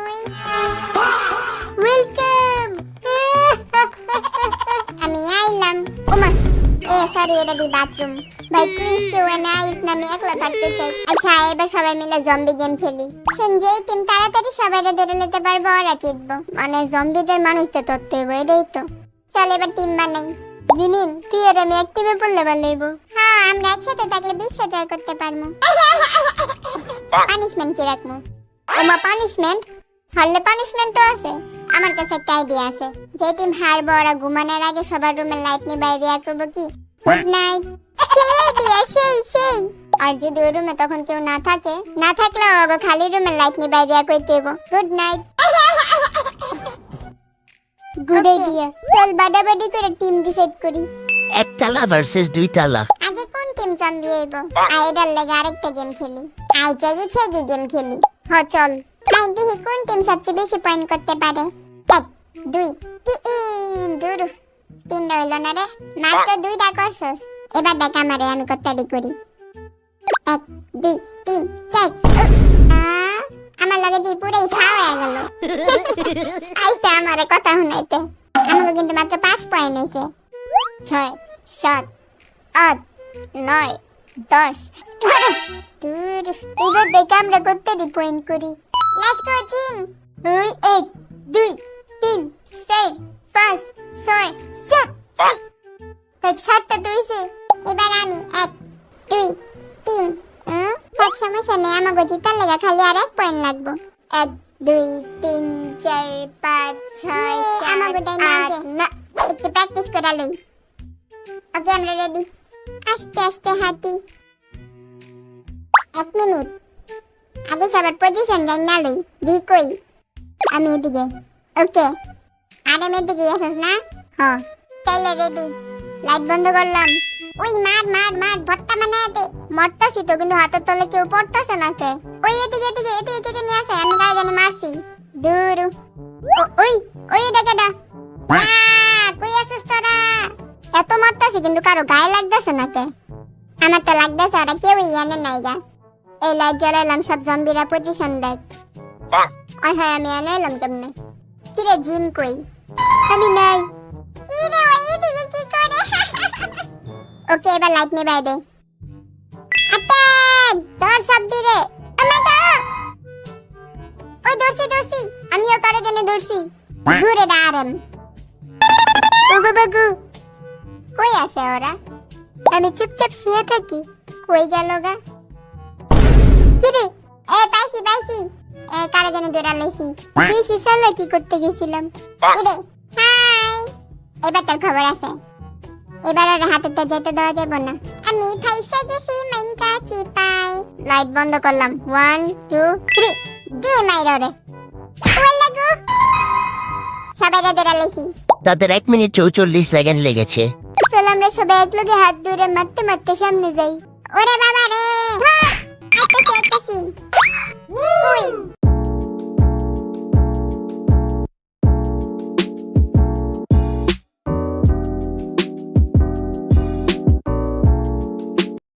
মুই ওয়েলকাম। আমি আইলাম। ওমা সরি, এটা দি বাথরুম। ভাই প্লিজ কেউ না আইস না, আমি একলা থাকতে চাই। আচ্ছা এবার সবাই মিলে জম্বি গেম খেলি। যেই টিম তাড়াতাড়ি সবাইকে ধরে নিতে পারবো ওরা জিতবো। মানে জম্বিদের মানুষ তো ধরতে হবে, এটাই তো। চল এবার টিম বানাই। জিনিন তুই আর আমি এক টিমে পড়লে ভালো হইব। হ্যাঁ আমরা একসাথে থাকলে বিশ্ব জয় করতে পারবো। পানিশমেন্ট কি রাখবো? ওমা পানিশমেন্ট? হারলে পানিশমেন্ট তো আছে। আমার কাছে একটা আইডিয়া আছে। যে টিম হারবে ওরা ঘুমানোর আগে সবার রুমের লাইট নিভাই দেয়া করবো কি? Good night. সেই আইডিয়া, সেই। আর যদি ওই রুমে তখন কেউ না থাকলেও ওগো খালি রুমের লাইট নিভাই দেয়া করতে হইব। Good night. Good idea. চল বাড়াবাড়ি করে টিম ডিসাইড করি। একতলা ভার্সেস দুইতলা। আগে কোন টিম জম্বি হইব? আইডার লাগে আরেকটা গেম খেলি। আই চাই গেম খেলি। হ চল। আই দেখি কোন টিম সবচেয়ে বেশি পয়েন্ট করতে পারে। 1 2 3 দুরু। 3 হইল না রে, মাত্র 2টা করছস। এবার দেখ আমারে আমি কতটি করি। 1 2 3 4। আমার লগে দি পুরাই খাওয়া হয়ে গেল। আইছে আমারে কথা শুনাইতে। আমাকে কিন্তু মাত্র 5 পয়েন্ট হইছে। 6 7 8 9 10। দূর এবার দেখে আমরা কতটি পয়েন্ট করি। Let's go team. 1 2 3 4 5 6 7। এক 7টা হইছে। এবার আমি 1 2 3। সব সমস্যা নেই, আমাকে জিতার লাগা খালি আর 1 পয়েন্ট লাগবে। 1 2 3 4 5 6 আমাকে দেই না, একটু প্র্যাকটিস করে লই। ওকে আমরা রেডি। আস্তে আস্তে হাঁটি। 1 মিনিট আগে সবার পজিশন যাই না লই। বি কই? আমি এদিকে। ওকে আরে আমি এদিকে আসছ না? হ্যাঁ তাইলে রেডি। লাইট বন্ধ করলাম। ওই মার ভর্তা মানে দে। মরতাছি তো কিন্তু হাতের তলে কেউ পড়তাছে না কে? ওই এদিকে কে নিয়ে আসে? আমি গায়ে জানি মারছি। দূর ওই ডাকাটা। কই আসছ তোরা? এত মারতাছি কিন্তু কারো গায়ে লাগতেছে না কে? আমার তো লাগতেছে ওরা কেউই জানে নাই গা। এই লাইট জ্বালাইলাম, সব জম্বিরা পজিশন দেখ। ওই হয় আমি এলাম কেমনে? কিরে জিন কই? আমি নাই। কিরে ওই এদিকে কি করে? ওকে এবার লাইট নিভাই দে। আটেন তোর সব দিরে। আমাকে ওই দর্শি আমিও করে জন্য দর্শি। ঘুরে দাঁড়াম। ও বাবা গো, কই আছে ওরা? আমি চুপচাপ শুয়ে থাকি। কই গেল গা? কিরে পাইছি। কারে জানি ধরে লাইছি। বেশি সালা কি করতে গেছিলাম? কিরে হাই, এবার তোর খবর আছে। এবার আর হাতেতে যেতে দেওয়া যাবে না। আমি ফাইসা গেছি মাইনকা চিপাই। লাইট বন্ধ করলাম। 1 2 3 দি মাইরো রে। ওই লাগু সবাই ধরে লাইছি। তাদের 1 মিনিট 44 সেকেন্ড লেগেছে। চল আমরা সবাই একলগে হাত ধরে মারতে সামনে যাই। ওরে বাবা রে, আইতাছি।